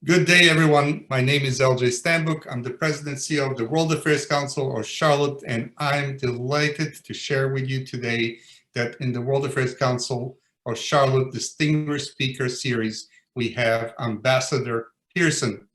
Good day, everyone. My name is LJ Stanbook. I'm the President and CEO of the World Affairs Council of Charlotte, and I'm delighted to share with you today that in the World Affairs Council of Charlotte Distinguished Speaker Series, we have Ambassador Pearson,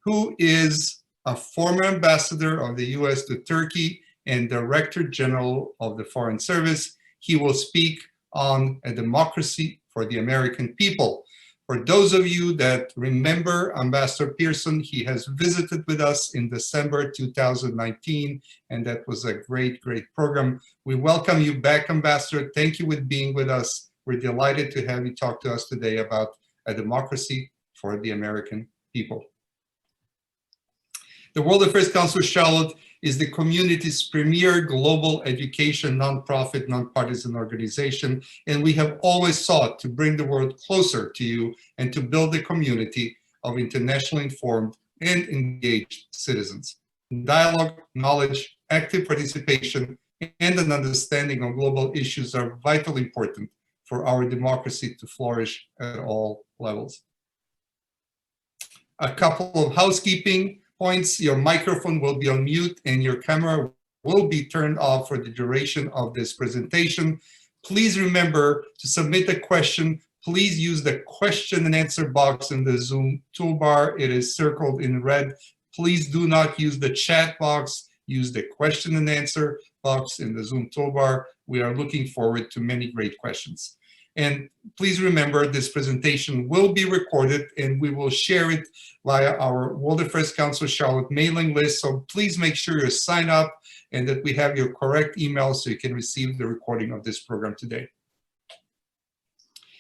who is a former ambassador of the US to Turkey and Director General of the Foreign Service. He will speak on a democracy for the American people. For those of you that remember Ambassador Pearson, he has visited with us in December 2019, and that was a great, great program. We welcome you back, Ambassador. Thank you for being with us. We're delighted to have you talk to us today about a democracy for the American people. The World Affairs Council of Charlotte is the community's premier global education nonprofit, nonpartisan organization, and we have always sought to bring the world closer to you and to build a community of internationally informed and engaged citizens. Dialogue, knowledge, active participation, and an understanding of global issues are vitally important for our democracy to flourish at all levels. A couple of housekeeping points. Your microphone will be on mute and your camera will be turned off for the duration of this presentation. Please remember to submit a question. Please use the question and answer box in the Zoom toolbar. It is circled in red. Please do not use the chat box. Use the question and answer box in the Zoom toolbar. We are looking forward to many great questions. And please remember, this presentation will be recorded and we will share it via our World Affairs Council Charlotte mailing list. So please make sure you sign up and that we have your correct email so you can receive the recording of this program today.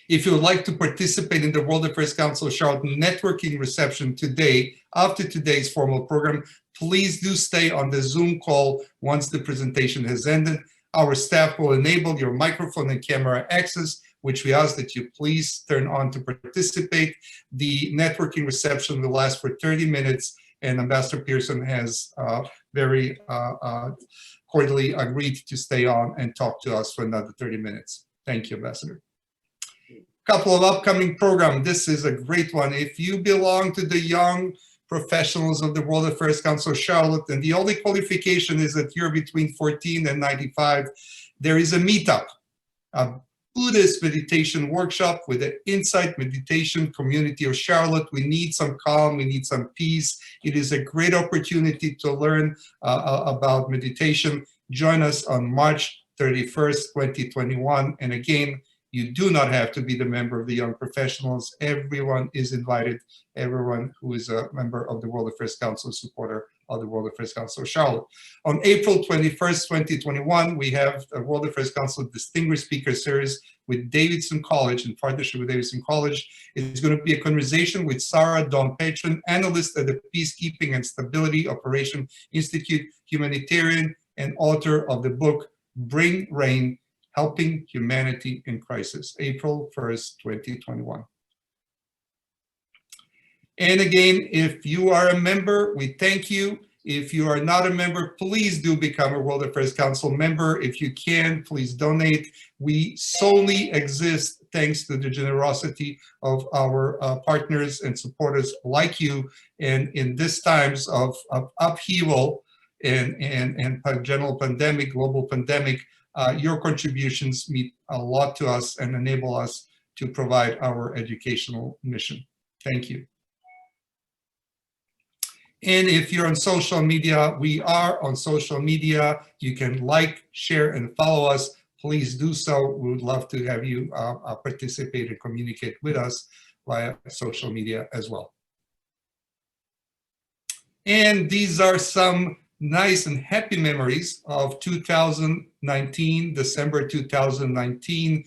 If you would like to participate in the World Affairs Council Charlotte networking reception today, after today's formal program, please do stay on the Zoom call once the presentation has ended. Our staff will enable your microphone and camera access, which we ask that you please turn on to participate. The networking reception will last for 30 minutes, and Ambassador Pearson has very cordially agreed to stay on and talk to us for another 30 minutes. Thank you, Ambassador. Couple of upcoming programs. This is a great one. If you belong to the young professionals of the World Affairs Council of Charlotte, and the only qualification is that you're between 14 and 95, there is a meetup, a Buddhist meditation workshop with the Insight Meditation Community of Charlotte. We need some calm, we need some peace. It is a great opportunity to learn about meditation. Join us on March 31st, 2021. And again, you do not have to be the member of the young professionals. Everyone is invited, everyone who is a member of the World Affairs Council, supporter of the World Affairs Council of Charlotte. On April 21st, 2021, we have a World Affairs Council Distinguished Speaker Series with Davidson College, in partnership with Davidson College. It's going to be a conversation with Sarah Dawn Patron, analyst at the Peacekeeping and Stability Operation Institute, humanitarian and author of the book, Bring Rain, Helping Humanity in Crisis, April 1st, 2021. And again, if you are a member, we thank you. If you are not a member, please do become a World Affairs Council member. If you can, please donate. We solely exist thanks to the generosity of our partners and supporters like you. And in these times of upheaval and general pandemic, global pandemic, your contributions mean a lot to us and enable us to provide our educational mission. Thank you. And if you're on social media, we are on social media. You can like, share, and follow us. Please do so. We would love to have you participate and communicate with us via social media as well. And these are some nice and happy memories of 2019, December 2019,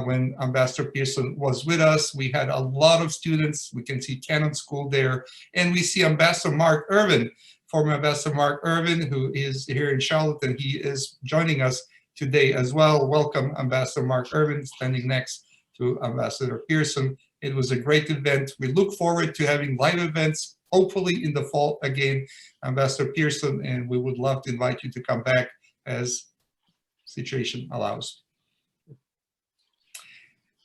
when Ambassador Pearson was with us. We had a lot of students. We can see Cannon School there. And we see Ambassador Mark Irvin, former Ambassador Mark Irvin, who is here in Charlotte, and he is joining us today as well. Welcome, Ambassador Mark Irvin, standing next to Ambassador Pearson. It was a great event. We look forward to having live events, hopefully in the fall again, Ambassador Pearson, and we would love to invite you to come back as situation allows.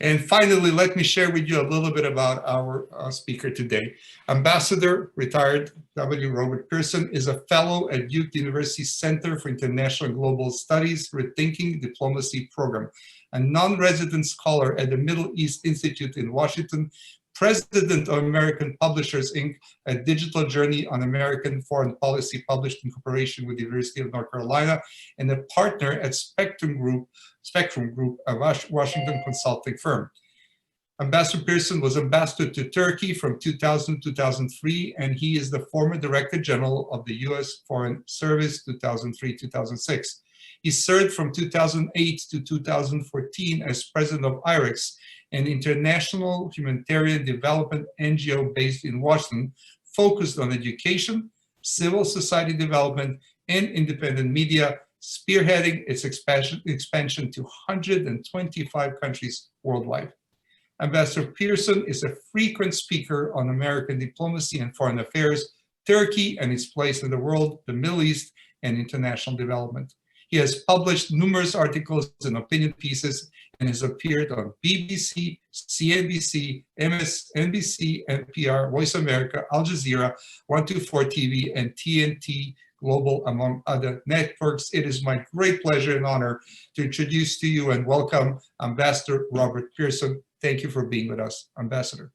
And finally, let me share with you a little bit about our speaker today. Ambassador, retired W. Robert Pearson, is a fellow at Duke University Center for International and Global Studies Rethinking Diplomacy Program, a non-resident scholar at the Middle East Institute in Washington, president of American Publishers, Inc., a digital journey on American foreign policy published in cooperation with the University of North Carolina, and a partner at Spectrum Group, a Washington consulting firm. Ambassador Pearson was ambassador to Turkey from 2000 to 2003, and he is the former Director General of the U.S. Foreign Service 2003-2006. He served from 2008 to 2014 as president of IREX, an international humanitarian development NGO based in Washington, focused on education, civil society development, and independent media, spearheading its expansion to 125 countries worldwide. Ambassador Pearson is a frequent speaker on American diplomacy and foreign affairs, Turkey and its place in the world, the Middle East, and international development. He has published numerous articles and opinion pieces and has appeared on BBC, CNBC, MSNBC, NPR, Voice America, Al Jazeera, 124 TV, and TNT Global, among other networks. It is my great pleasure and honor to introduce to you and welcome Ambassador Robert Pearson. Thank you for being with us, Ambassador.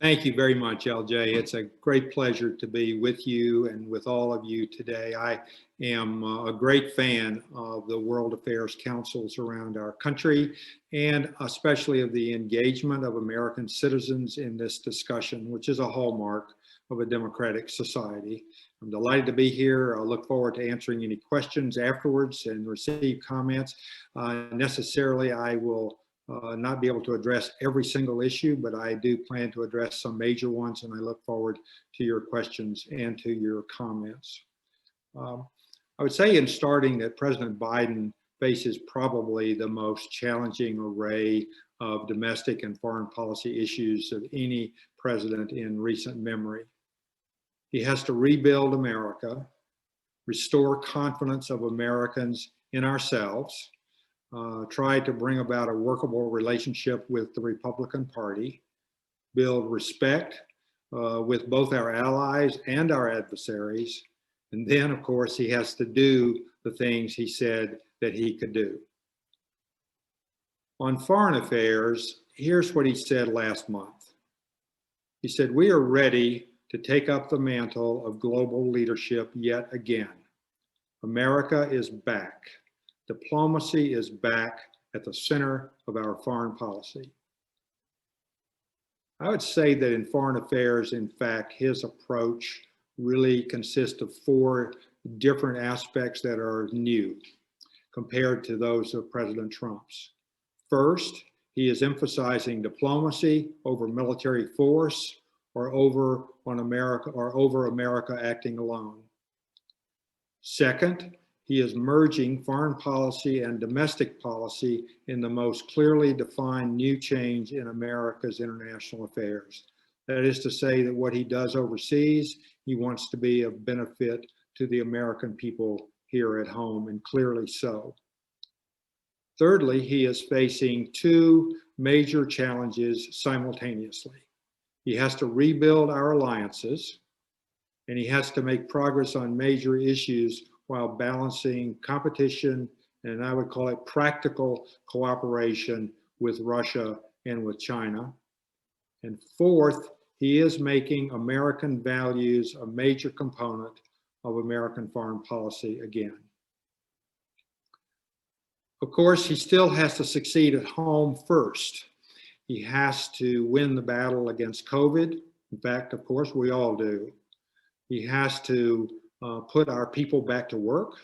Thank you very much, LJ. It's a great pleasure to be with you and with all of you today. I am a great fan of the World Affairs Councils around our country, and especially of the engagement of American citizens in this discussion, which is a hallmark of a democratic society. I'm delighted to be here. I look forward to answering any questions afterwards and receive comments. Necessarily, I will not be able to address every single issue, but I do plan to address some major ones, and I look forward to your questions and to your comments. I would say in starting that President Biden faces probably the most challenging array of domestic and foreign policy issues of any president in recent memory. He has to rebuild America, restore confidence of Americans in ourselves, try to bring about a workable relationship with the Republican Party, build respect with both our allies and our adversaries, and then, of course, he has to do the things he said that he could do. On foreign affairs, here's what he said last month. He said, "We are ready to take up the mantle of global leadership yet again. America is back. Diplomacy is back at the center of our foreign policy." I would say that in foreign affairs, in fact, his approach really consists of four different aspects that are new compared to those of President Trump's. First, he is emphasizing diplomacy over military force or over America acting alone. Second, he is merging foreign policy and domestic policy in the most clearly defined new change in America's international affairs. That is to say that what he does overseas, he wants to be of benefit to the American people here at home, and clearly so. Thirdly, he is facing two major challenges simultaneously. He has to rebuild our alliances, and he has to make progress on major issues while balancing competition, and I would call it practical cooperation with Russia and with China. And fourth, he is making American values a major component of American foreign policy again. Of course, he still has to succeed at home first. He has to win the battle against COVID. In fact, of course, we all do. He has to put our people back to work.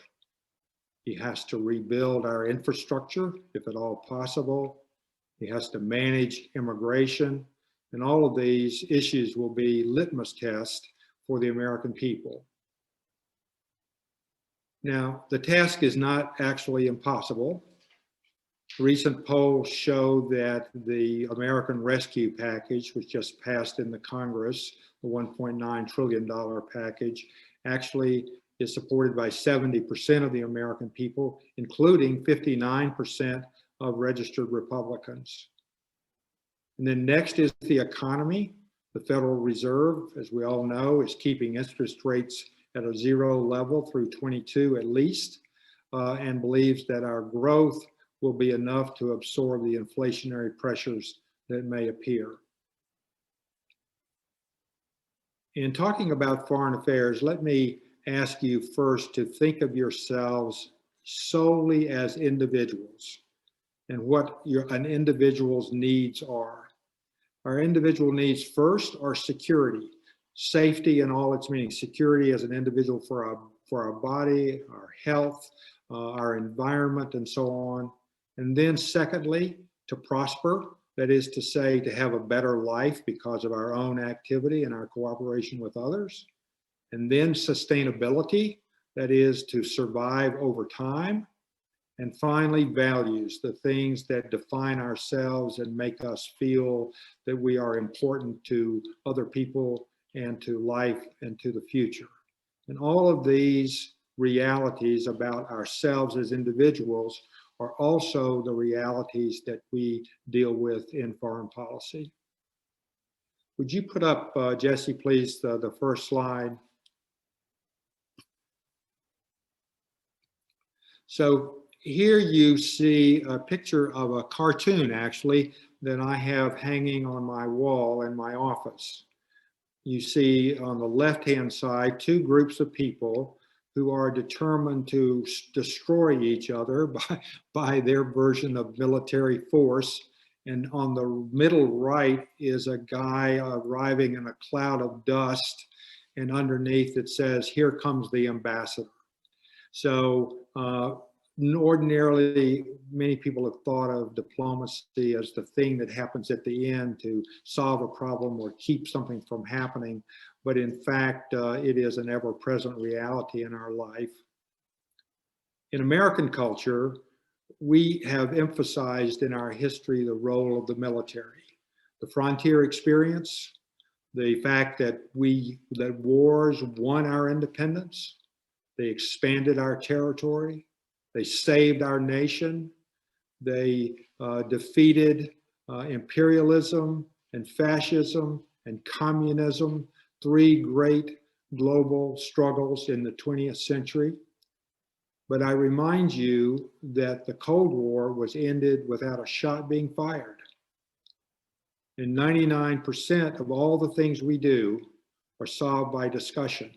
He has to rebuild our infrastructure, if at all possible. He has to manage immigration. And all of these issues will be litmus tests for the American people. Now, the task is not actually impossible. Recent polls show that the American Rescue Package, which just passed in the Congress, the $1.9 trillion package, actually is supported by 70% of the American people, including 59% of registered Republicans. And then next is the economy. The Federal Reserve, as we all know, is keeping interest rates at a zero level through 22 at least, and believes that our growth will be enough to absorb the inflationary pressures that may appear. In talking about foreign affairs, let me ask you first to think of yourselves solely as individuals and what an individual's needs are. Our individual needs first are security, safety in all its meanings, security as an individual for our body, our health, our environment, and so on. And then secondly, to prosper, that is to say, to have a better life because of our own activity and our cooperation with others. And then sustainability, that is to survive over time. And finally, values, the things that define ourselves and make us feel that we are important to other people and to life and to the future. And all of these realities about ourselves as individuals are also the realities that we deal with in foreign policy. Would you put up, Jesse, please, the first slide? So here you see a picture of a cartoon, actually, that I have hanging on my wall in my office. You see on the left-hand side, two groups of people who are determined to destroy each other by their version of military force. And on the middle right is a guy arriving in a cloud of dust, and underneath it says, "Here comes the ambassador." So ordinarily, many people have thought of diplomacy as the thing that happens at the end to solve a problem or keep something from happening. But in fact, it is an ever-present reality in our life. In American culture, we have emphasized in our history the role of the military, the frontier experience, the fact that wars won our independence, they expanded our territory, they saved our nation, they defeated imperialism and fascism and communism, three great global struggles in the 20th century. But I remind you that the Cold War was ended without a shot being fired. And 99% of all the things we do are solved by discussion.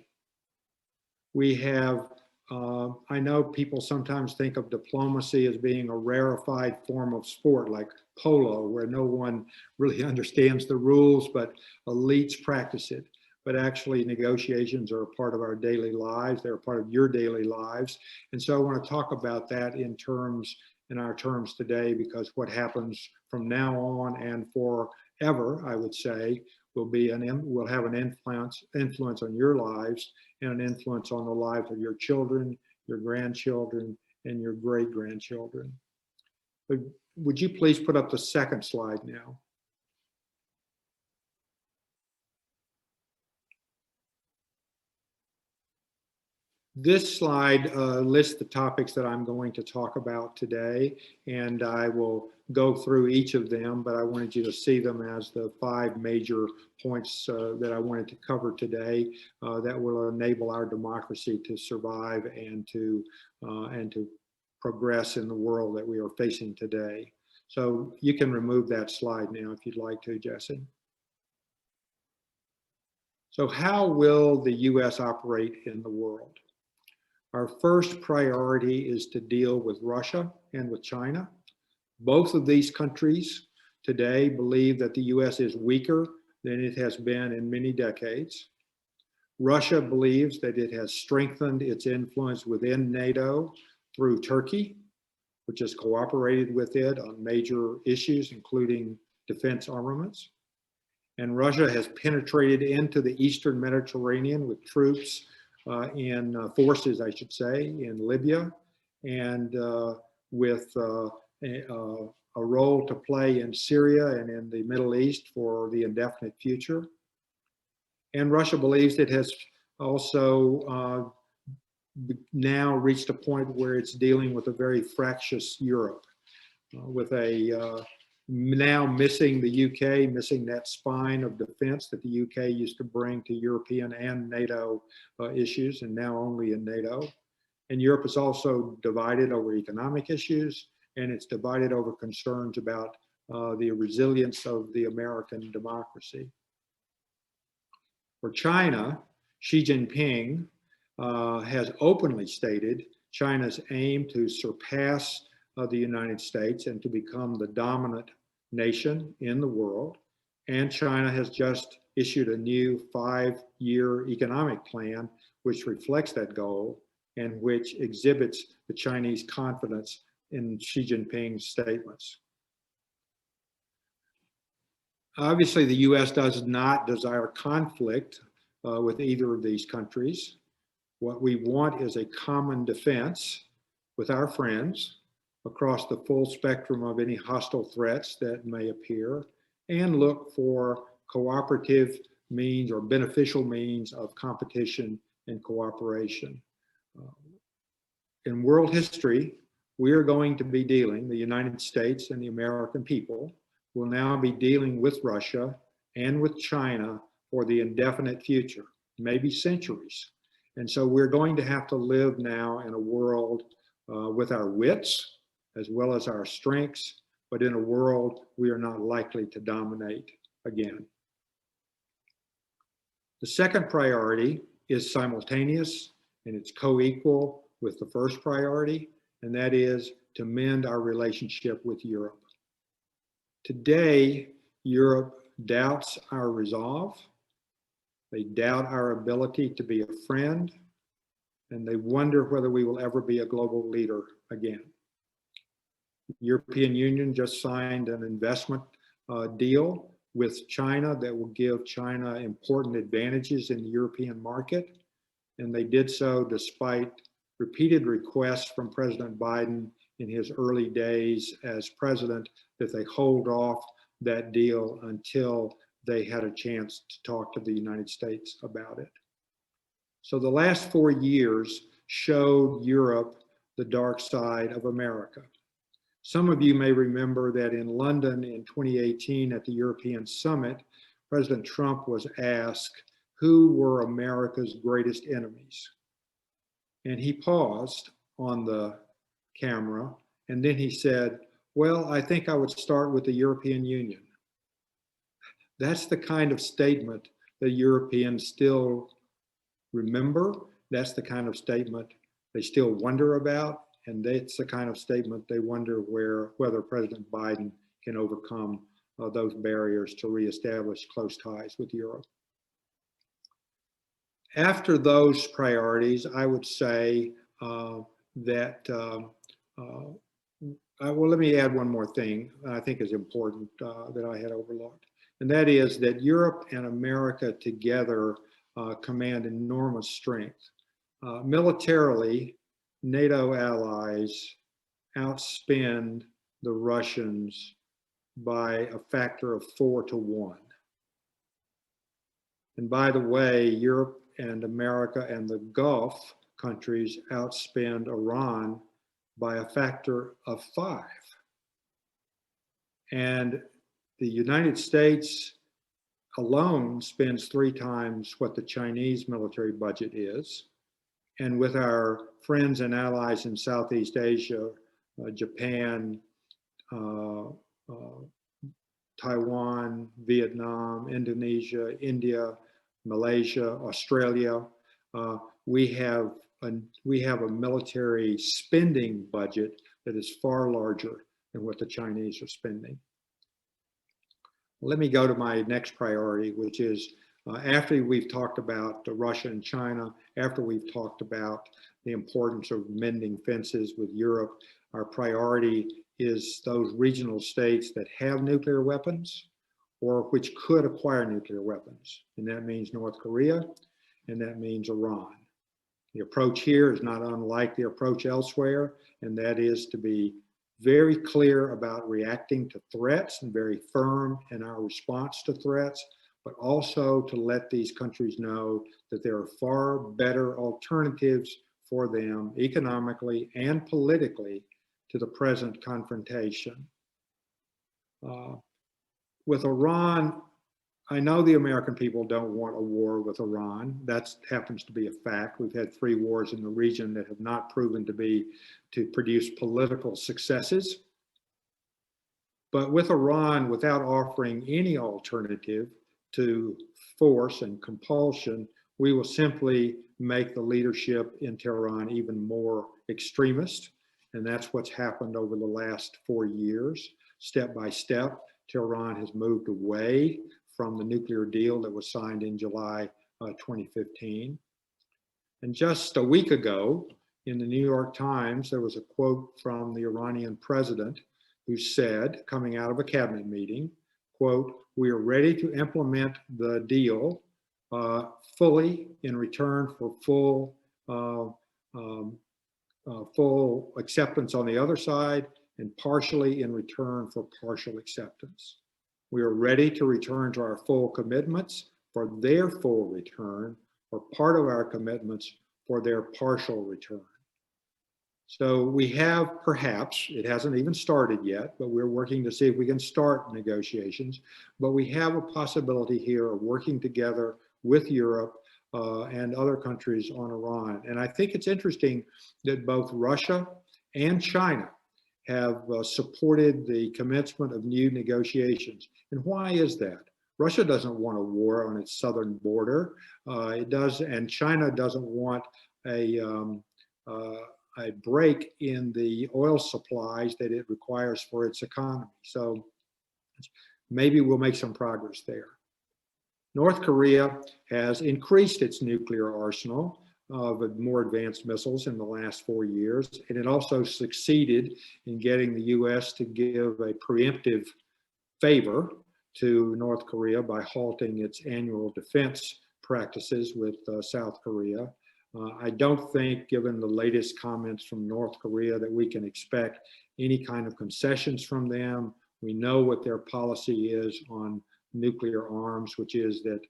We have, I know people sometimes think of diplomacy as being a rarefied form of sport like polo, where no one really understands the rules, but elites practice it. But actually negotiations are a part of our daily lives. They're a part of your daily lives. And so I want to talk about that in our terms today, because what happens from now on and forever, I would say, will have an influence on your lives and an influence on the lives of your children, your grandchildren, and your great-grandchildren. But would you please put up the second slide now? This slide lists the topics that I'm going to talk about today, and I will go through each of them, but I wanted you to see them as the 5 major points that I wanted to cover today that will enable our democracy to survive and to progress in the world that we are facing today. So you can remove that slide now if you'd like to, Jesse. So how will the U.S. operate in the world? Our first priority is to deal with Russia and with China. Both of these countries today believe that the U.S. is weaker than it has been in many decades. Russia believes that it has strengthened its influence within NATO through Turkey, which has cooperated with it on major issues, including defense armaments. And Russia has penetrated into the Eastern Mediterranean with troops forces, I should say, in Libya, and with a role to play in Syria and in the Middle East for the indefinite future. And Russia believes it has also now reached a point where it's dealing with a very fractious Europe. with a now missing the UK, missing that spine of defense that the UK used to bring to European and NATO issues, and now only in NATO. And Europe is also divided over economic issues, and it's divided over concerns about the resilience of the American democracy. For China, Xi Jinping has openly stated China's aim to surpass the United States and to become the dominant nation in the world. And China has just issued a new 5-year economic plan which reflects that goal and which exhibits the Chinese confidence in Xi Jinping's statements. Obviously, the US does not desire conflict with either of these countries. What we want is a common defense with our friends across the full spectrum of any hostile threats that may appear, and look for cooperative means or beneficial means of competition and cooperation. In world history, we are going to be dealing, the United States and the American people will now be dealing with Russia and with China for the indefinite future, maybe centuries. And so we're going to have to live now in a world with our wits as well as our strengths, but in a world we are not likely to dominate again. The second priority is simultaneous and it's co-equal with the first priority, and that is to mend our relationship with Europe. Today, Europe doubts our resolve. They doubt our ability to be a friend, and they wonder whether we will ever be a global leader again. The European Union just signed an investment deal with China that will give China important advantages in the European market, and they did so despite repeated requests from President Biden in his early days as president that they hold off that deal until they had a chance to talk to the United States about it. So the last 4 years showed Europe the dark side of America. Some of you may remember that in London in 2018 at the European Summit, President Trump was asked who were America's greatest enemies. And he paused on the camera, and then he said, well, I think I would start with the European Union. That's the kind of statement that Europeans still remember. That's the kind of statement they still wonder about. And that's the kind of statement they wonder whether President Biden can overcome those barriers to reestablish close ties with Europe. After those priorities, I would say well, let me add one more thing I think is important that I had overlooked. And that is that Europe and America together command enormous strength. Militarily, NATO allies outspend the Russians by a factor of 4 to 1. And by the way, Europe and America and the Gulf countries outspend Iran by a factor of 5. And the United States alone spends 3 times what the Chinese military budget is. And with our friends and allies in Southeast Asia, Japan, Taiwan, Vietnam, Indonesia, India, Malaysia, Australia, we have a military spending budget that is far larger than what the Chinese are spending. Let me go to my next priority, which is after we've talked about Russia and China, after we've talked about the importance of mending fences with Europe, our priority is those regional states that have nuclear weapons or which could acquire nuclear weapons. And that means North Korea, and that means Iran. The approach here is not unlike the approach elsewhere, and that is to be very clear about reacting to threats and very firm in our response to threats, but also to let these countries know that there are far better alternatives for them economically and politically to the present confrontation. With Iran, I know the American people don't want a war with Iran. That happens to be a fact. We've had 3 wars in the region that have not proven to produce political successes. But with Iran, without offering any alternative to force and compulsion, we will simply make the leadership in Tehran even more extremist. And that's what's happened over the last 4 years. Step by step, Tehran has moved away from the nuclear deal that was signed in July 2015. And just a week ago, in the New York Times, there was a quote from the Iranian president who said, coming out of a cabinet meeting, quote, "We are ready to implement the deal fully in return for full acceptance on the other side and partially in return for partial acceptance. We are ready to return to our full commitments for their full return or part of our commitments for their partial return." So we have perhaps, it hasn't even started yet, but we're working to see if we can start negotiations, but we have a possibility here of working together with Europe and other countries on Iran. And I think it's interesting that both Russia and China have supported the commencement of new negotiations. And why is that? Russia doesn't want a war on its southern border. And China doesn't want a break in the oil supplies that it requires for its economy. So maybe we'll make some progress there. North Korea has increased its nuclear arsenal of more advanced missiles in the last 4 years, and it also succeeded in getting the US to give a preemptive favor to North Korea by halting its annual defense practices with South Korea. I don't think, given the latest comments from North Korea, that we can expect any kind of concessions from them. We know what their policy is on nuclear arms, which is that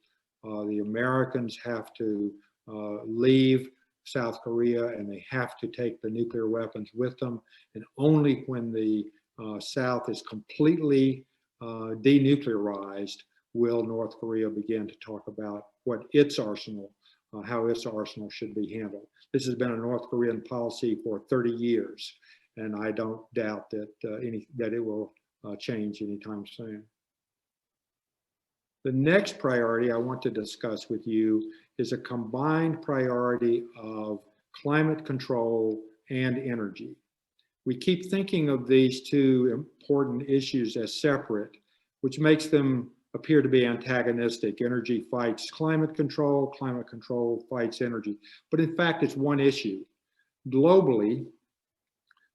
the Americans have to leave South Korea and they have to take the nuclear weapons with them. And only when the South is completely denuclearized will North Korea begin to talk about what its arsenal, how its arsenal should be handled. This has been a North Korean policy for 30 years, and I don't doubt that that it will change anytime soon. The next priority I want to discuss with you is a combined priority of climate control and energy. We keep thinking of these two important issues as separate, which makes them appear to be antagonistic. Energy fights climate control fights energy. But in fact, it's one issue. Globally,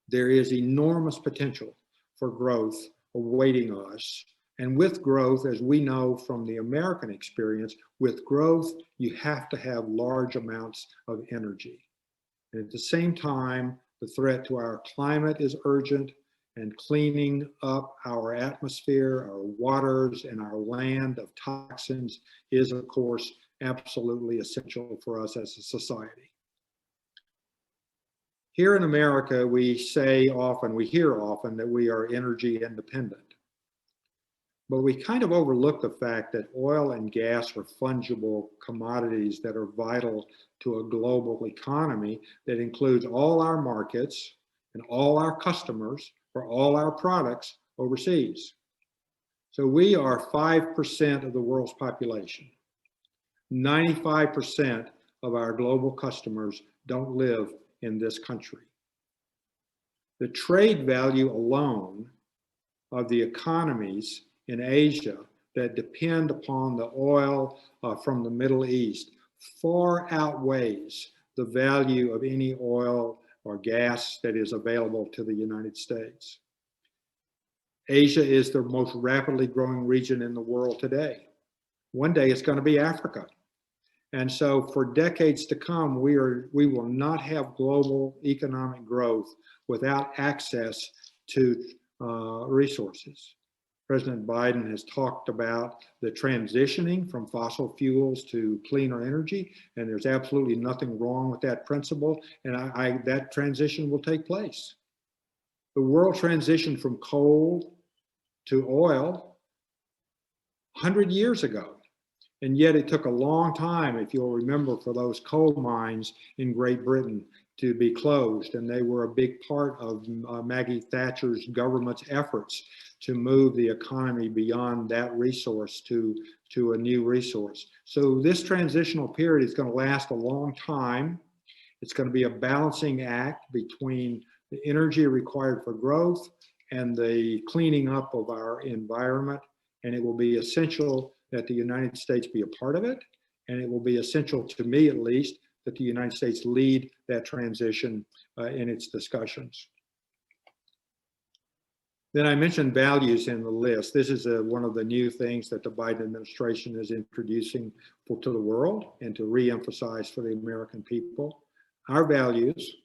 there is enormous potential for growth awaiting us. And with growth, as we know from the American experience, with growth, you have to have large amounts of energy. And at the same time, the threat to our climate is urgent, and cleaning up our atmosphere, our waters, and our land of toxins is, of course, absolutely essential for us as a society. Here in America, we hear often that we are energy independent. But we kind of overlook the fact that oil and gas are fungible commodities that are vital to a global economy that includes all our markets and all our customers for all our products overseas. So we are 5% of the world's population. 95% of our global customers don't live in this country. The trade value alone of the economies in Asia that depend upon the oil from the Middle East far outweighs the value of any oil or gas that is available to the United States. Asia is the most rapidly growing region in the world today. One day it's going to be Africa. And so for decades to come, we will not have global economic growth without access to resources. President Biden has talked about the transitioning from fossil fuels to cleaner energy, and there's absolutely nothing wrong with that principle, and that transition will take place. The world transitioned from coal to oil 100 years ago. And yet it took a long time, if you'll remember, for those coal mines in Great Britain to be closed. And they were a big part of Maggie Thatcher's government's efforts to move the economy beyond that resource to a new resource. So this transitional period is going to last a long time. It's going to be a balancing act between the energy required for growth and the cleaning up of our environment. And it will be essential that the United States be a part of it. And it will be essential, to me at least, that the United States lead that transition in its discussions. Then I mentioned values in the list. This is one of the new things that the Biden administration is introducing to the world and to re-emphasize for the American people. Our values: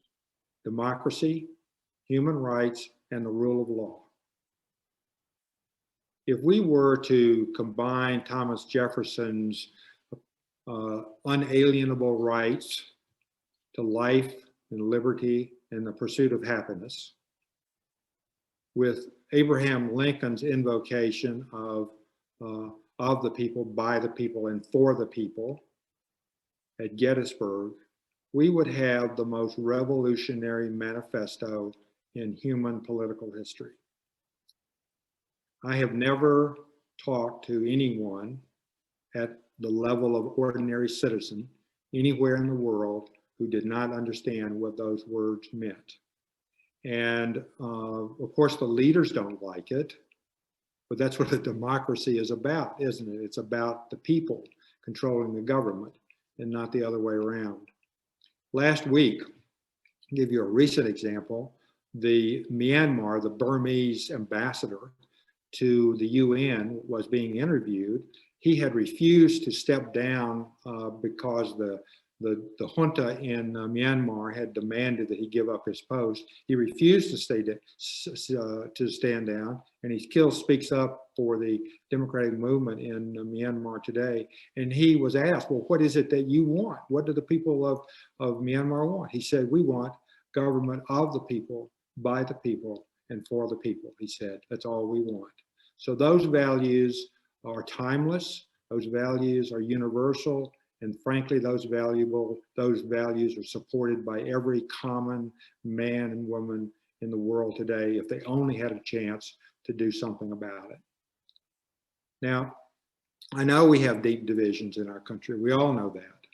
democracy, human rights, and the rule of law. If we were to combine Thomas Jefferson's unalienable rights to life and liberty and the pursuit of happiness with Abraham Lincoln's invocation of the people, by the people, and for the people at Gettysburg, we would have the most revolutionary manifesto in human political history. I have never talked to anyone at the level of ordinary citizen anywhere in the world who did not understand what those words meant. And of course, the leaders don't like it, but that's what a democracy is about, isn't it? It's about the people controlling the government and not the other way around. Last week, I'll give you a recent example. The Myanmar, the Burmese ambassador to the UN, was being interviewed. He had refused to step down because the junta in Myanmar had demanded that he give up his post. He refused to stand down, and he still speaks up for the democratic movement in Myanmar today. And he was asked, well, what is it that you want? What do the people of Myanmar want? He said, we want government of the people, by the people, and for the people. He said, that's all we want. So those values are timeless. Those values are universal. And frankly, those values are supported by every common man and woman in the world today if they only had a chance to do something about it. Now, I know we have deep divisions in our country. We all know that.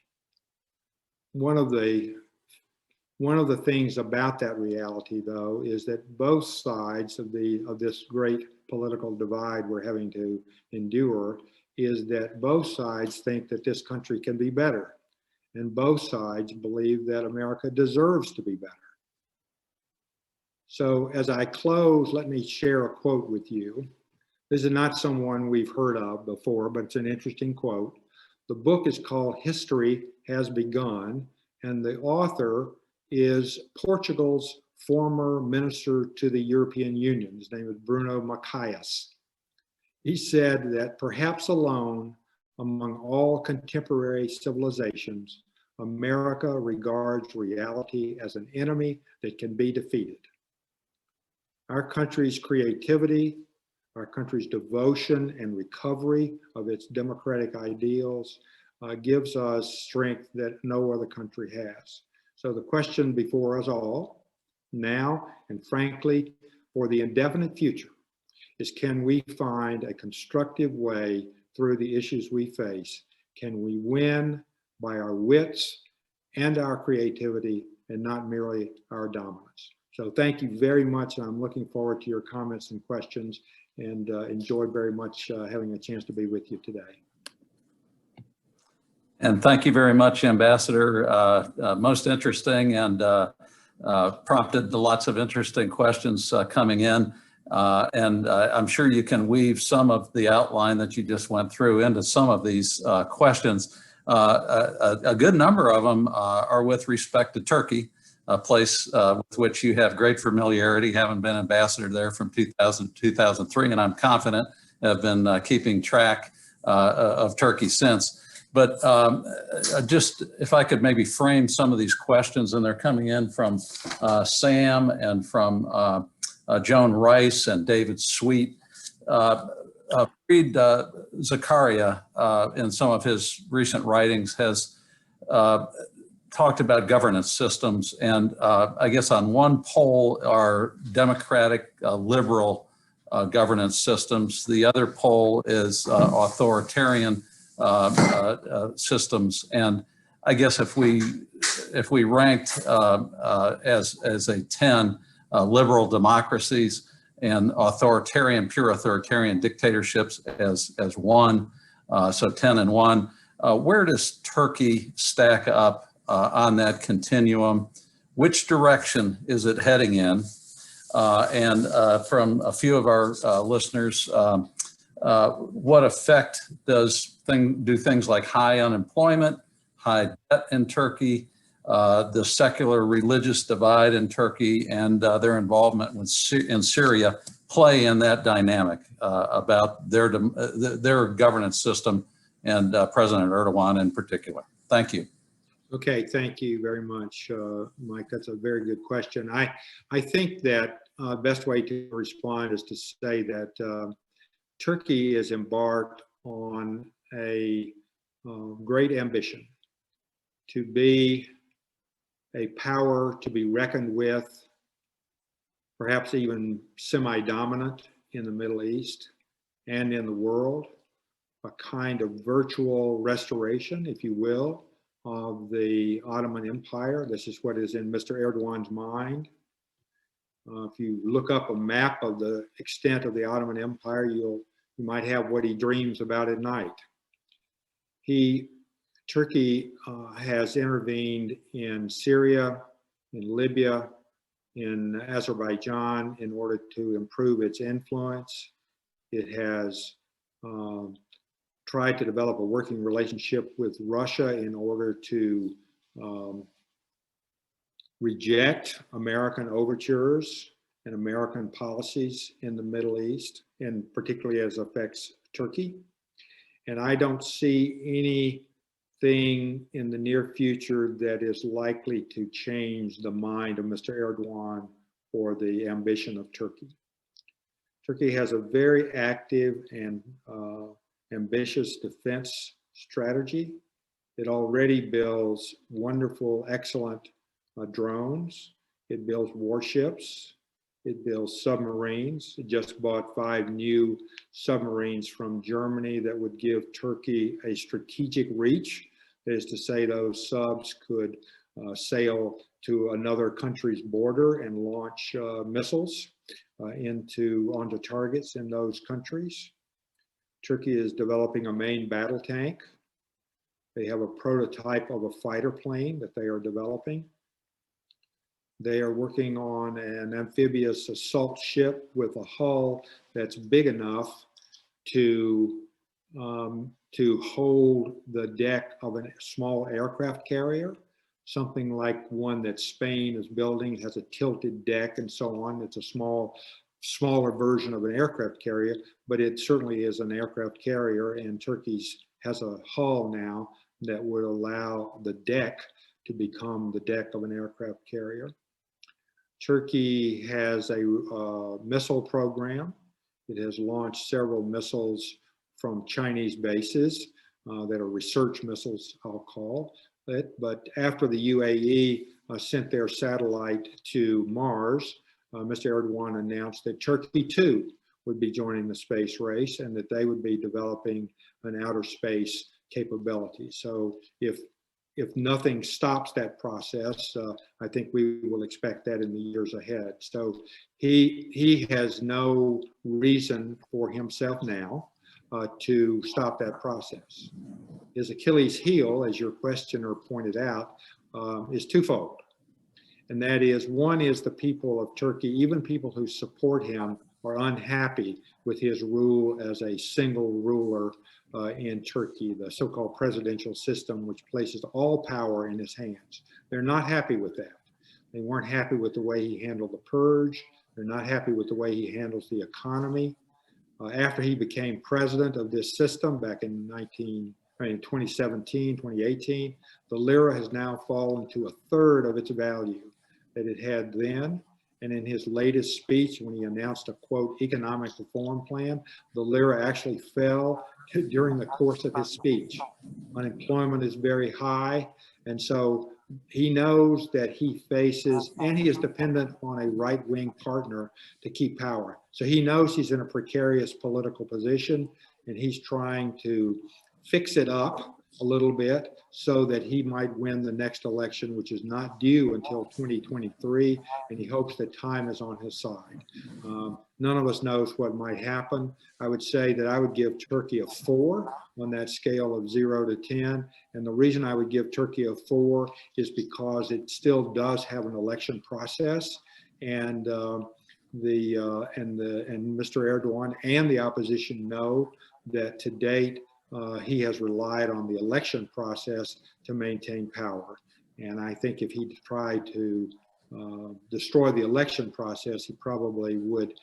One of the things about that reality, though, is that both sides of this great political divide we're having to endure is that both sides think that this country can be better. And both sides believe that America deserves to be better. So as I close, let me share a quote with you. This is not someone we've heard of before, but it's an interesting quote. The book is called History Has Begun, and the author is Portugal's former minister to the European Union. His name is Bruno Macias. He said that perhaps alone among all contemporary civilizations, America regards reality as an enemy that can be defeated. Our country's creativity, our country's devotion and recovery of its democratic ideals gives us strength that no other country has. So the question before us all now, and frankly, for the indefinite future, is can we find a constructive way through the issues we face? Can we win by our wits and our creativity and not merely our dominance? So thank you very much. And I'm looking forward to your comments and questions, and enjoyed very much having a chance to be with you today. And thank you very much, Ambassador. Most interesting and prompted lots of interesting questions coming in. And I'm sure you can weave some of the outline that you just went through into some of these questions. A good number of them are with respect to Turkey, a place with which you have great familiarity, having been ambassador there from 2000 to 2003, and I'm confident have been keeping track of Turkey since. But just if I could maybe frame some of these questions, and they're coming in from Sam and from Joan Rice and David Sweet. Reid Zakaria, in some of his recent writings, has talked about governance systems. And I guess on one pole are democratic, liberal governance systems. The other pole is authoritarian systems. And I guess if we ranked as a 10 liberal democracies and pure authoritarian dictatorships as 1, so 10 and 1, where does Turkey stack up on that continuum? Which direction is it heading in? And from a few of our listeners, what effect do things like high unemployment, high debt in Turkey, the secular religious divide in Turkey, and their involvement in Syria play in that dynamic about their governance system and President Erdogan in particular? Thank you. Okay, thank you very much, Mike. That's a very good question. I think that best way to respond is to say that Turkey is embarked on a great ambition to be a power to be reckoned with, perhaps even semi-dominant in the Middle East and in the world, a kind of virtual restoration, if you will, of the Ottoman Empire. This is what is in Mr. Erdogan's mind. If you look up a map of the extent of the Ottoman Empire, you might have what he dreams about at night. Turkey has intervened in Syria, in Libya, in Azerbaijan in order to improve its influence. It has tried to develop a working relationship with Russia in order to reject American overtures and American policies in the Middle East, and particularly as affects Turkey. And I don't see anything in the near future that is likely to change the mind of Mr. Erdogan or the ambition of Turkey. Turkey has a very active and ambitious defense strategy. It already builds wonderful, excellent drones. It builds warships. It builds submarines. It just bought 5 new submarines from Germany that would give Turkey a strategic reach. That is to say, those subs could sail to another country's border and launch missiles onto targets in those countries. Turkey is developing a main battle tank. They have a prototype of a fighter plane that they are developing. They are working on an amphibious assault ship with a hull that's big enough to hold the deck of a small aircraft carrier, something like one that Spain is building. It has a tilted deck and so on. It's a smaller version of an aircraft carrier, but it certainly is an aircraft carrier, and Turkey's has a hull now that would allow the deck to become the deck of an aircraft carrier. Turkey has a missile program. It has launched several missiles from Chinese bases that are research missiles, I'll call it. But after the UAE sent their satellite to Mars, Mr. Erdogan announced that Turkey too would be joining the space race and that they would be developing an outer space capability. So if nothing stops that process, I think we will expect that in the years ahead. So he has no reason for himself now to stop that process. His Achilles heel, as your questioner pointed out, is twofold. And that is, one is the people of Turkey, even people who support him, are unhappy with his rule as a single ruler in Turkey, the so-called presidential system, which places all power in his hands. They're not happy with that. They weren't happy with the way he handled the purge. They're not happy with the way he handles the economy. After he became president of this system back in 2017, 2018, the lira has now fallen to 1/3 of its value that it had then. And in his latest speech, when he announced a, quote, economic reform plan, the lira actually fell during the course of his speech. Unemployment is very high. And so he knows that he faces, and he is dependent on a right-wing partner to keep power. So he knows he's in a precarious political position, and he's trying to fix it up a little bit so that he might win the next election, which is not due until 2023, and he hopes that time is on his side. None of us knows what might happen. I would say that I would give Turkey a 4 on that scale of 0 to 10. And the reason I would give Turkey a 4 is because it still does have an election process, and Mr. Erdogan and the opposition know that to date he has relied on the election process to maintain power. And I think if he tried to destroy the election process, he probably would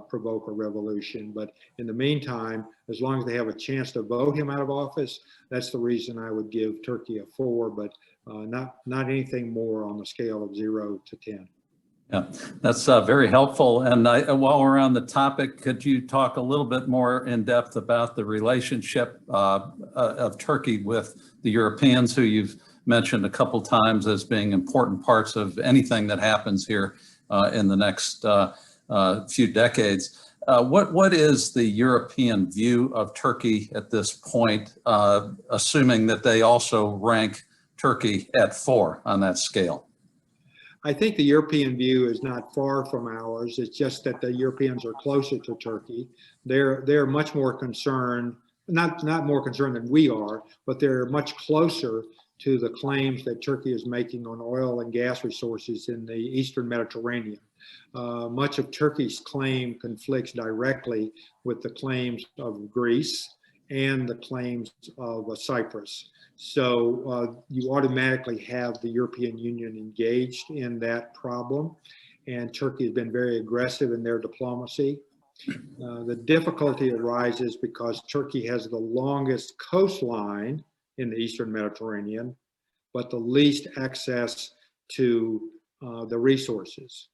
provoke a revolution. But in the meantime, as long as they have a chance to vote him out of office, that's the reason I would give Turkey a 4, but not anything more on the scale of 0 to 10. Yeah, that's very helpful. And while we're on the topic, could you talk a little bit more in depth about the relationship of Turkey with the Europeans, who you've mentioned a couple times as being important parts of anything that happens here in the next few decades? What is the European view of Turkey at this point, assuming that they also rank Turkey at 4 on that scale? I think the European view is not far from ours. It's just that the Europeans are closer to Turkey. They're much more concerned, not more concerned than we are, but they're much closer to the claims that Turkey is making on oil and gas resources in the Eastern Mediterranean. Much of Turkey's claim conflicts directly with the claims of Greece and the claims of Cyprus. So you automatically have the European Union engaged in that problem, and Turkey has been very aggressive in their diplomacy. The difficulty arises because Turkey has the longest coastline in the Eastern Mediterranean, but the least access to the resources.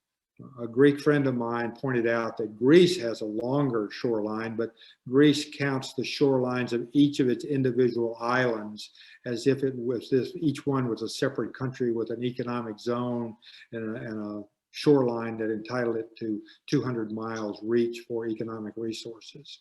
A Greek friend of mine pointed out that Greece has a longer shoreline, but Greece counts the shorelines of each of its individual islands as if it was each one was a separate country with an economic zone and a shoreline that entitled it to 200 miles reach for economic resources.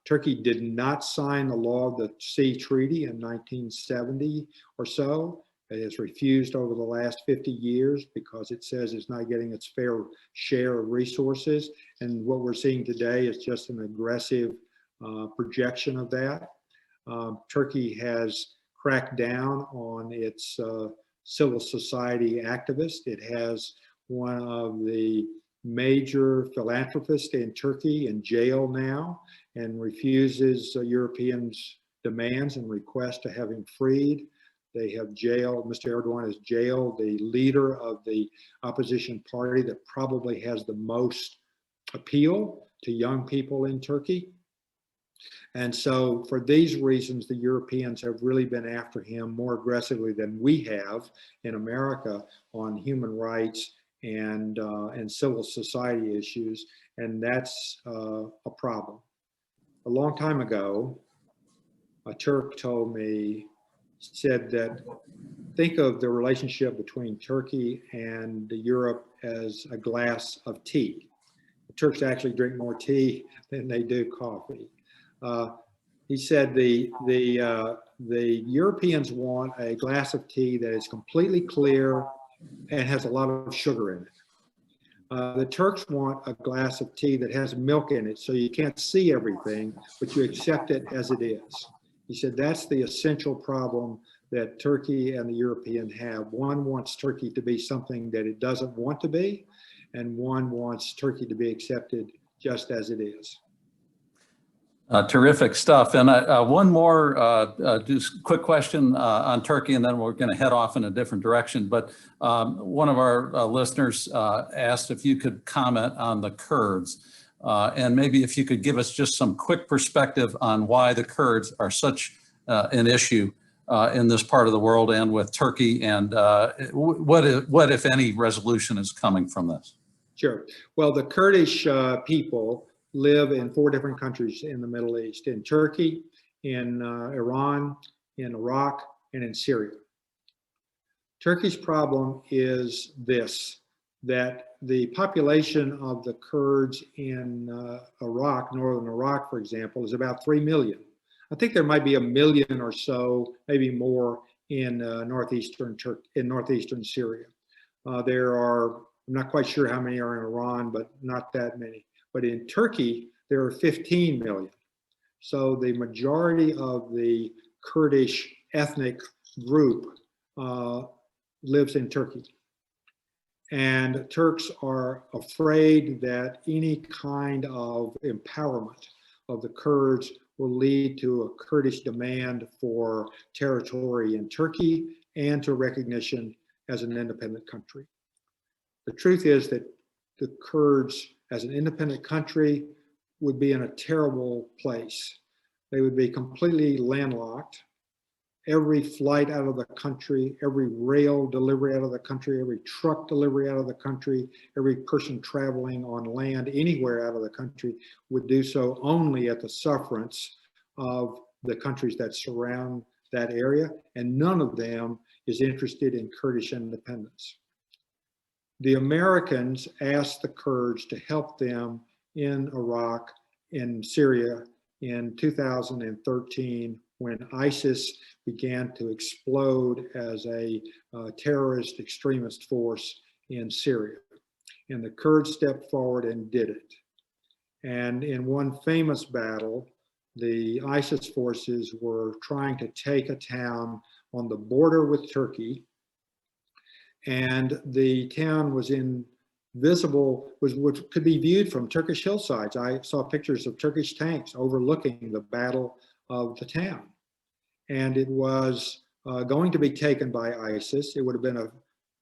Turkey did not sign the Law of the Sea Treaty in 1970 or so. It has refused over the last 50 years because it says it's not getting its fair share of resources. And what we're seeing today is just an aggressive projection of that. Turkey has cracked down on its civil society activists. It has one of the major philanthropists in Turkey in jail now and refuses Europeans' demands and requests to have him freed. They have jailed, Mr. Erdogan has jailed the leader of the opposition party that probably has the most appeal to young people in Turkey. And so for these reasons, the Europeans have really been after him more aggressively than we have in America on human rights and civil society issues. And that's a problem. A long time ago, a Turk told me, said that think of the relationship between Turkey and Europe as a glass of tea. The Turks actually drink more tea than they do coffee. He said the Europeans want a glass of tea that is completely clear and has a lot of sugar in it. The Turks want a glass of tea that has milk in it, so you can't see everything, but you accept it as it is. He said that's the essential problem that Turkey and the European have. One wants Turkey to be something that it doesn't want to be, and one wants Turkey to be accepted just as it is. Terrific stuff. And one more just quick question on Turkey, and then we're going to head off in a different direction. But one of our listeners asked if you could comment on the Kurds. And maybe if you could give us just some quick perspective on why the Kurds are such an issue in this part of the world and with Turkey, and what if any resolution is coming from this? Sure. Well, the Kurdish people live in 4 different countries in the Middle East: in Turkey, in Iran, in Iraq, and in Syria. Turkey's problem is this, that the population of the Kurds in Iraq, northern Iraq, for example, is about 3 million. I think there might be 1 million or so, maybe more, in northeastern Syria. There are, I'm not quite sure how many are in Iran, but not that many. But in Turkey, there are 15 million. So the majority of the Kurdish ethnic group lives in Turkey. And Turks are afraid that any kind of empowerment of the Kurds will lead to a Kurdish demand for territory in Turkey and to recognition as an independent country. The truth is that the Kurds, as an independent country, would be in a terrible place. They would be completely landlocked. Every flight out of the country, every rail delivery out of the country, every truck delivery out of the country, every person traveling on land anywhere out of the country would do so only at the sufferance of the countries that surround that area, and none of them is interested in Kurdish independence. The Americans asked the Kurds to help them in Iraq, in Syria, in 2013, when ISIS began to explode as a terrorist extremist force in Syria. And the Kurds stepped forward and did it. And in one famous battle, the ISIS forces were trying to take a town on the border with Turkey, and the town was which could be viewed from Turkish hillsides. I saw pictures of Turkish tanks overlooking the battle of the town. And it was going to be taken by ISIS. It would have been a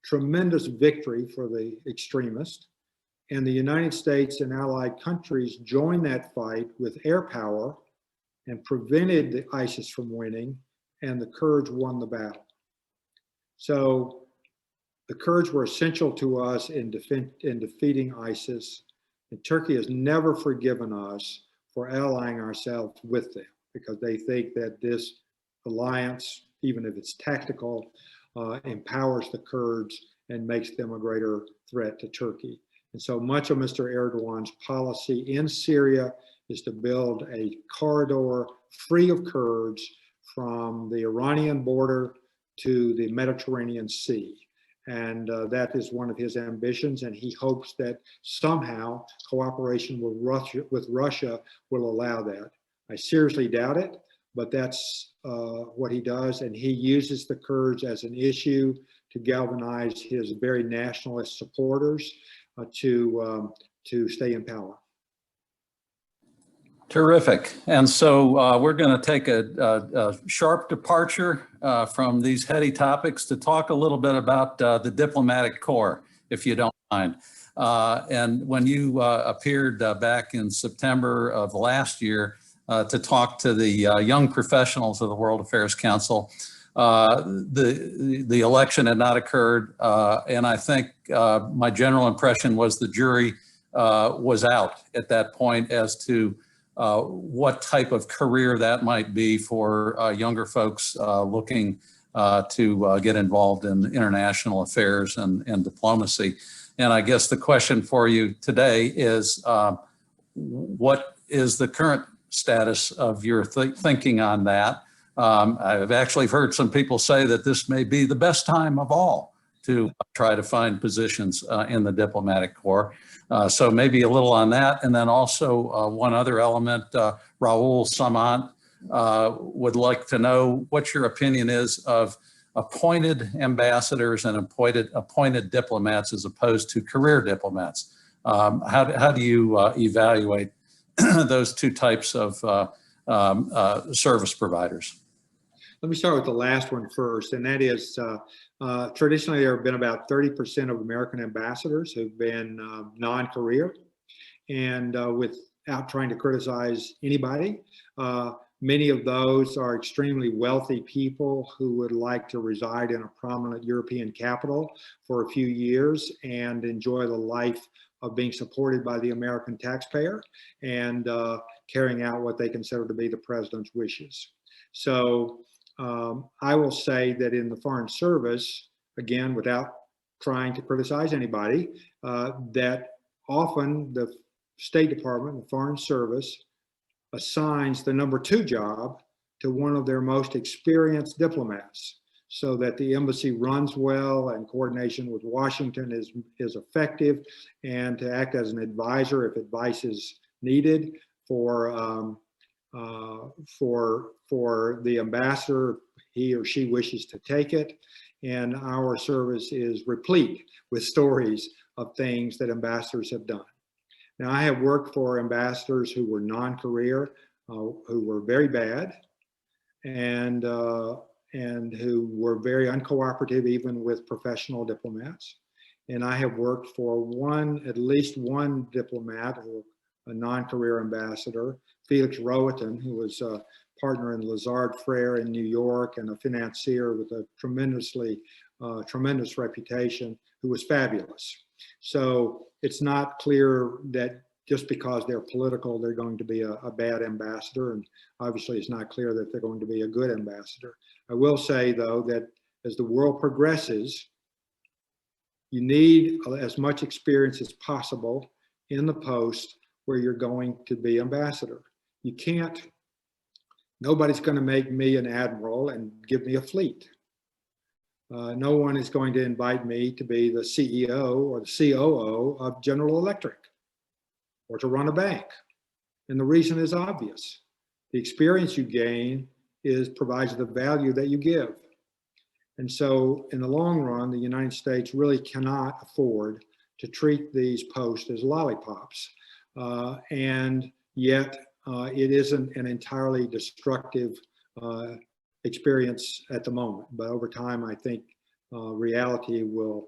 tremendous victory for the extremists. And the United States and allied countries joined that fight with air power and prevented the ISIS from winning, and the Kurds won the battle. So the Kurds were essential to us in defeating ISIS, and Turkey has never forgiven us for allying ourselves with them, because they think that this alliance, even if it's tactical, empowers the Kurds and makes them a greater threat to Turkey. And so much of Mr. Erdogan's policy in Syria is to build a corridor free of Kurds from the Iranian border to the Mediterranean Sea. And that is one of his ambitions, and he hopes that somehow cooperation with Russia will allow that. I seriously doubt it, but that's what he does, and he uses the Kurds as an issue to galvanize his very nationalist supporters to stay in power. Terrific. And so we're going to take a sharp departure from these heady topics to talk a little bit about the diplomatic corps, if you don't mind. And when you appeared back in September of last year to talk to the young professionals of the World Affairs Council, the election had not occurred. And I think my general impression was the jury was out at that point as to what type of career that might be for younger folks looking to get involved in international affairs and diplomacy. And I guess the question for you today is, what is the current status of your thinking on that? I've actually heard some people say that this may be the best time of all to try to find positions in the diplomatic corps. So maybe a little on that. And then also one other element, Raul Samant would like to know what your opinion is of appointed ambassadors and appointed diplomats as opposed to career diplomats. How do you evaluate those two types of service providers? Let me start with the last one first, and that is traditionally there have been about 30% of American ambassadors who've been non-career, and without trying to criticize anybody, many of those are extremely wealthy people who would like to reside in a prominent European capital for a few years and enjoy the life of being supported by the American taxpayer and carrying out what they consider to be the president's wishes. So I will say that in the Foreign Service, again, without trying to criticize anybody, that often the State Department, the Foreign Service, assigns the number 2 job to one of their most experienced diplomats, so that the embassy runs well and coordination with Washington is effective, and to act as an advisor if advice is needed for the ambassador, he or she wishes to take it. And our service is replete with stories of things that ambassadors have done. Now, I have worked for ambassadors who were non-career, who were very bad, and who were very uncooperative even with professional diplomats. And I have worked for at least one diplomat, a non-career ambassador, Felix Rohatyn, who was a partner in Lazard Frere in New York and a financier with a tremendous reputation, who was fabulous. So it's not clear that just because they're political, they're going to be a bad ambassador. And obviously it's not clear that they're going to be a good ambassador. I will say, though, that as the world progresses, you need as much experience as possible in the post where you're going to be ambassador. You can't, nobody's going to make me an admiral and give me a fleet. No one is going to invite me to be the CEO or the COO of General Electric or to run a bank. And the reason is obvious. The experience you gain provides the value that you give. And so in the long run, the United States really cannot afford to treat these posts as lollipops. And yet it isn't an entirely destructive experience at the moment. But over time, I think reality will,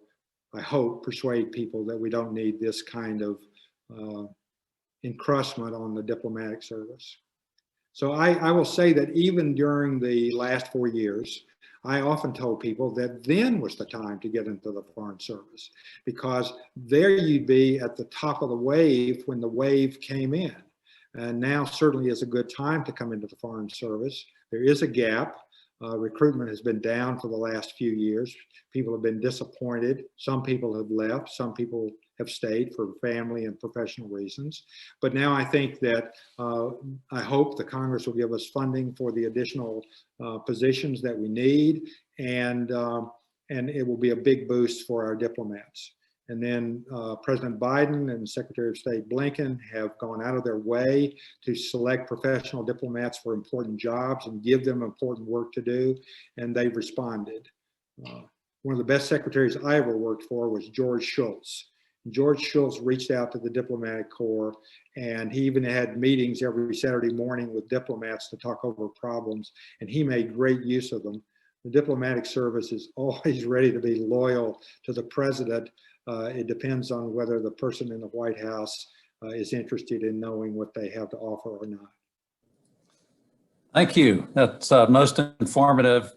I hope, persuade people that we don't need this kind of encrustment on the diplomatic service. So I will say that even during the last 4 years, I often told people that then was the time to get into the Foreign Service, because there you'd be at the top of the wave when the wave came in. And now certainly is a good time to come into the Foreign Service. There is a gap. Recruitment has been down for the last few years. People have been disappointed. Some people have left. Some people have stayed for family and professional reasons. But now I think that I hope the Congress will give us funding for the additional positions that we need, and it will be a big boost for our diplomats. And then President Biden and Secretary of State Blinken have gone out of their way to select professional diplomats for important jobs and give them important work to do, and they've responded. One of the best secretaries I ever worked for was George Shultz. George Shultz reached out to the diplomatic corps, and he even had meetings every Saturday morning with diplomats to talk over problems, and he made great use of them. The diplomatic service is always ready to be loyal to the president. It depends on whether the person in the White House is interested in knowing what they have to offer or not. Thank you. That's most informative.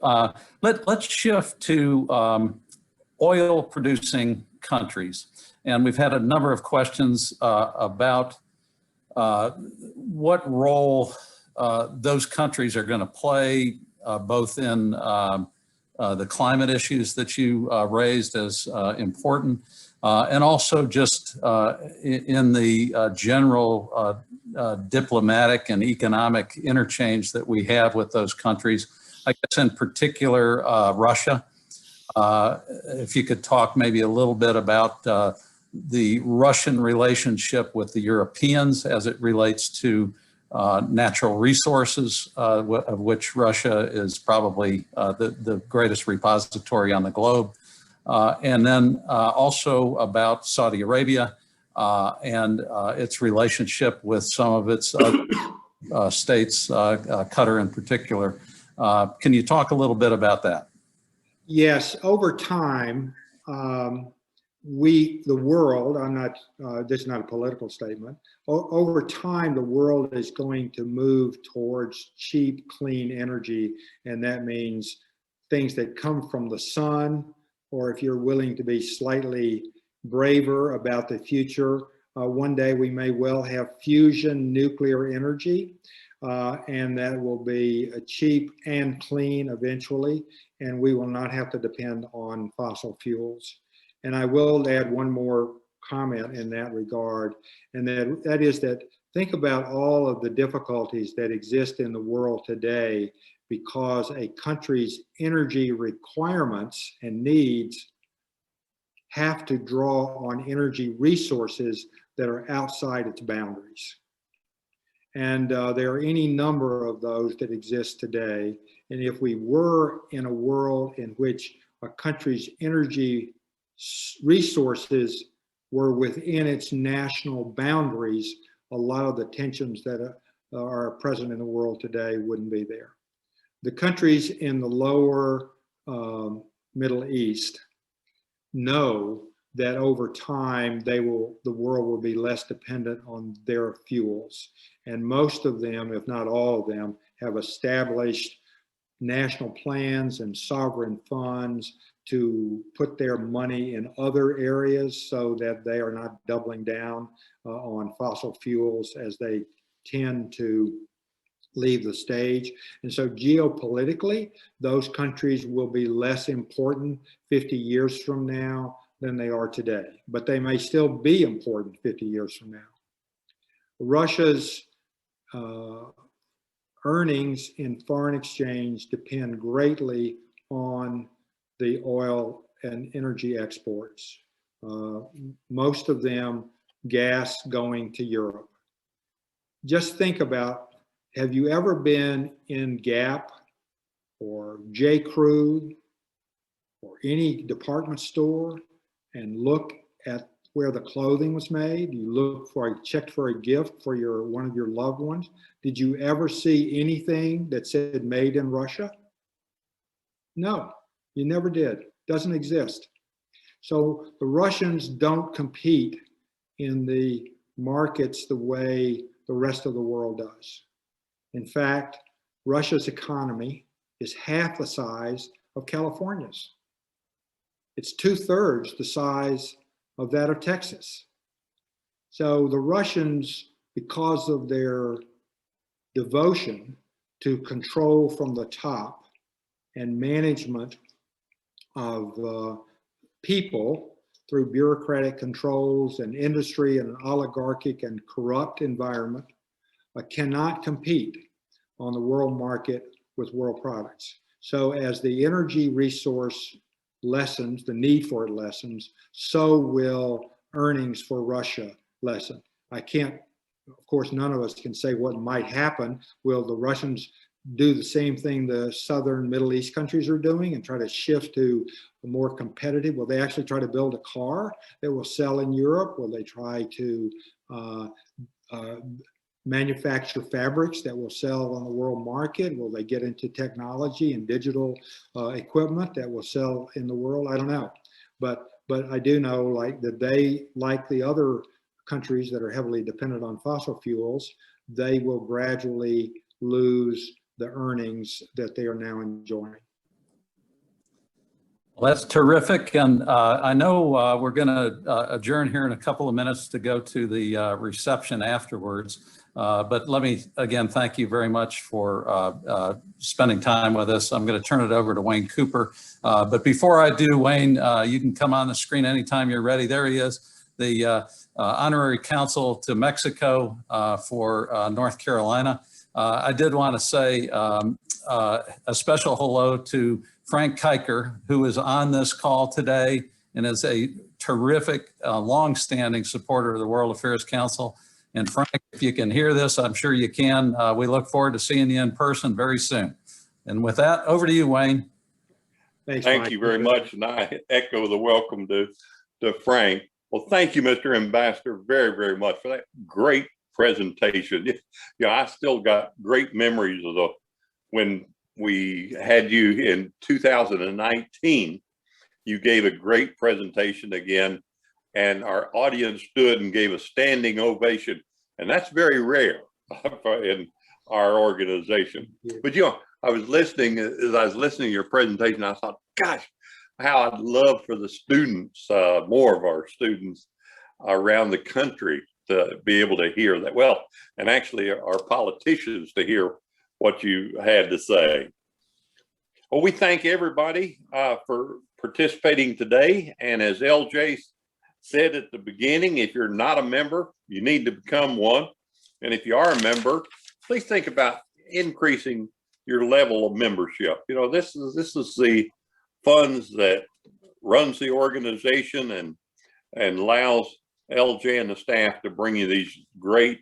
Let's shift to oil producing countries. And we've had a number of questions about what role those countries are going to play, both in the climate issues that you raised as important, and also just in the general diplomatic and economic interchange that we have with those countries. I guess in particular, Russia. If you could talk maybe a little bit about the Russian relationship with the Europeans as it relates to natural resources, of which Russia is probably the greatest repository on the globe. And then also about Saudi Arabia and its relationship with some of its other states, Qatar in particular. Can you talk a little bit about that? Yes, over time, the world, this is not a political statement, over time, the world is going to move towards cheap, clean energy. And that means things that come from the sun, or if you're willing to be slightly braver about the future. One day we may well have fusion nuclear energy, and that will be cheap and clean eventually, and we will not have to depend on fossil fuels. And I will add one more comment in that regard, and that is that think about all of the difficulties that exist in the world today because a country's energy requirements and needs have to draw on energy resources that are outside its boundaries. And there are any number of those that exist today. And if we were in a world in which a country's energy resources were within its national boundaries, a lot of the tensions that are present in the world today wouldn't be there. The countries in the lower Middle East know that over time the world will be less dependent on their fuels. And most of them, if not all of them, have established national plans and sovereign funds to put their money in other areas so that they are not doubling down on fossil fuels as they tend to leave the stage. And so geopolitically, those countries will be less important 50 years from now than they are today, but they may still be important 50 years from now. Russia's earnings in foreign exchange depend greatly on the oil and energy exports. Most of them gas going to Europe. Just think about, have you ever been in Gap or J. Crew or any department store and look at where the clothing was made? You checked for a gift for one of your loved ones. Did you ever see anything that said made in Russia? No, you never did. Doesn't exist. So the Russians don't compete in the markets the way the rest of the world does. In fact, Russia's economy is half the size of California's. It's 2/3 the size of that of Texas. So the Russians, because of their devotion to control from the top and management of people through bureaucratic controls and industry and an oligarchic and corrupt environment, cannot compete on the world market with world products. So as the energy resource lessens, the need for it lessens, so will earnings for Russia lessen. Of course, none of us can say what might happen. Will the Russians do the same thing the southern Middle East countries are doing and try to shift to a more competitive? Will they actually try to build a car that will sell in Europe? Will they try to manufacture fabrics that will sell on the world market? Will they get into technology and digital equipment that will sell in the world? I don't know. But I do know that they, like the other countries that are heavily dependent on fossil fuels, they will gradually lose the earnings that they are now enjoying. Well, that's terrific. And I know we're going to adjourn here in a couple of minutes to go to the reception afterwards. But let me, again, thank you very much for spending time with us. I'm going to turn it over to Wayne Cooper. But before I do, Wayne, you can come on the screen anytime you're ready. There he is, the honorary consul to Mexico for North Carolina. I did want to say a special hello to Frank Kiker, who is on this call today and is a terrific, longstanding supporter of the World Affairs Council. And Frank, if you can hear this, I'm sure you can. We look forward to seeing you in person very soon. And with that, over to you, Wayne. Thanks, Thank Mike. you very much. And I echo the welcome to Frank. Well, thank you, Mr. Ambassador, very, very much for that great presentation. I still got great memories of when we had you in 2019. You gave a great presentation again, and our audience stood and gave a standing ovation. And that's very rare in our organization. But I was listening, as I was listening to your presentation, I thought, gosh, how I'd love for the students, more of our students around the country to be able to hear that. Well, and actually our politicians to hear what you had to say. Well, we thank everybody for participating today. And as LJ said at the beginning, if you're not a member, you need to become one. And if you are a member, please think about increasing your level of membership. You know, this is the funds that runs the organization and allows LJ and the staff to bring you these great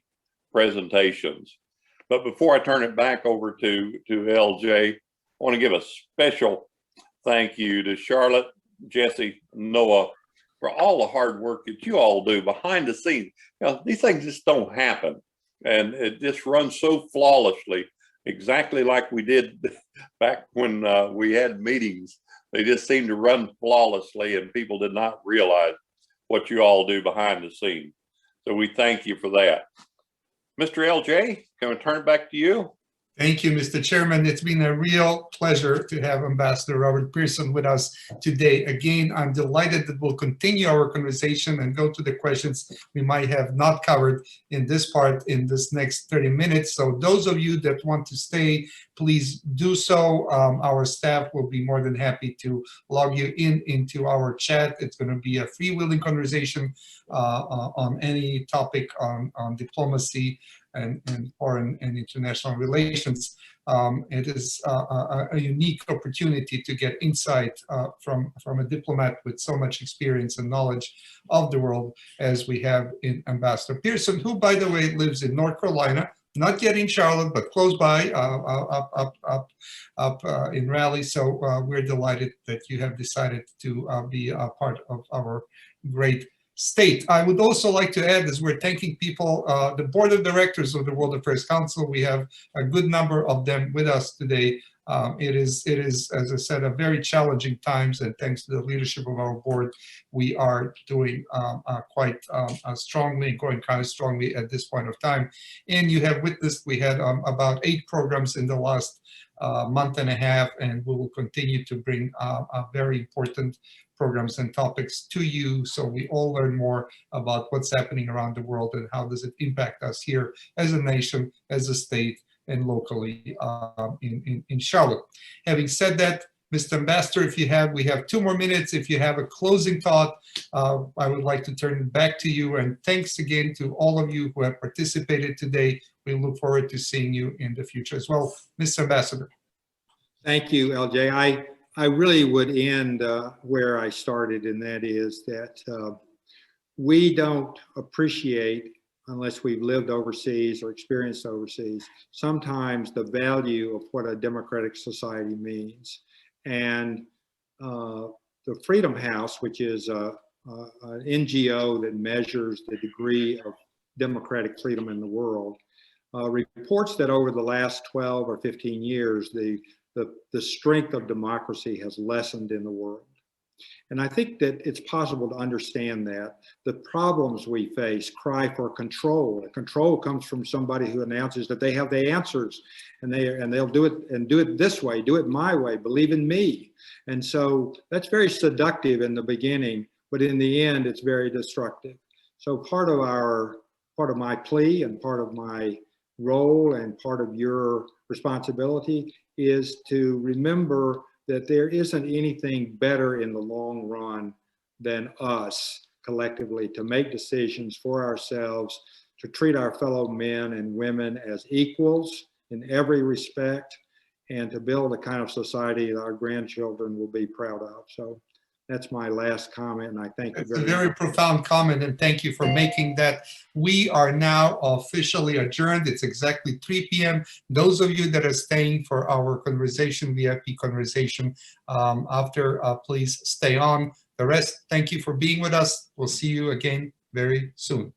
presentations. But before I turn it back over to LJ, I want to give a special thank you to Charlotte, Jesse, Noah, for all the hard work that you all do behind the scenes. You know, these things just don't happen. And it just runs so flawlessly, exactly like we did back when we had meetings. They just seem to run flawlessly and people did not realize what you all do behind the scenes. So we thank you for that. Mr. LJ, can I turn it back to you? Thank you, Mr. Chairman. It's been a real pleasure to have Ambassador Robert Pearson with us today. Again, I'm delighted that we'll continue our conversation and go to the questions we might have not covered in this part in this next 30 minutes. So those of you that want to stay, please do so. Our staff will be more than happy to log you into our chat. It's going to be a freewheeling conversation on any topic on diplomacy and foreign and international relations. It is a unique opportunity to get insight from a diplomat with so much experience and knowledge of the world as we have in Ambassador Pearson, who, by the way, lives in North Carolina, not yet in Charlotte, but close by, up in Raleigh. So we're delighted that you have decided to be a part of our great state. I would also like to add, as we're thanking people, the board of directors of the World Affairs Council, we have a good number of them with us today. It is, as I said, a very challenging times, and thanks to the leadership of our board, we are doing quite strongly and going kind of strongly at this point of time. And you have witnessed, we had about 8 programs in the last month and a half, and we will continue to bring very important programs and topics to you, so we all learn more about what's happening around the world and how does it impact us here as a nation, as a state, and locally in Charlotte. Having said that, Mr. Ambassador, we have 2 more minutes. If you have a closing thought, I would like to turn it back to you. And thanks again to all of you who have participated today. We look forward to seeing you in the future as well. Mr. Ambassador. Thank you, LJ. I really would end where I started, and that is that we don't appreciate, unless we've lived overseas or experienced overseas, sometimes the value of what a democratic society means. And the Freedom House, which is an NGO that measures the degree of democratic freedom in the world, reports that over the last 12 or 15 years, the strength of democracy has lessened in the world. And I think that it's possible to understand that. The problems we face cry for control. Control comes from somebody who announces that they have the answers, and they'll do it this way, do it my way, believe in me. And so that's very seductive in the beginning, but in the end, it's very destructive. So part of my plea and part of my role and part of your responsibility is to remember that there isn't anything better in the long run than us collectively to make decisions for ourselves, to treat our fellow men and women as equals in every respect, and to build a kind of society that our grandchildren will be proud of. So that's my last comment, and I thank you very much. It's a very profound comment, and thank you for making that. We are now officially adjourned. It's exactly 3 p.m. Those of you that are staying for our conversation, VIP conversation after, please stay on. The rest, thank you for being with us. We'll see you again very soon.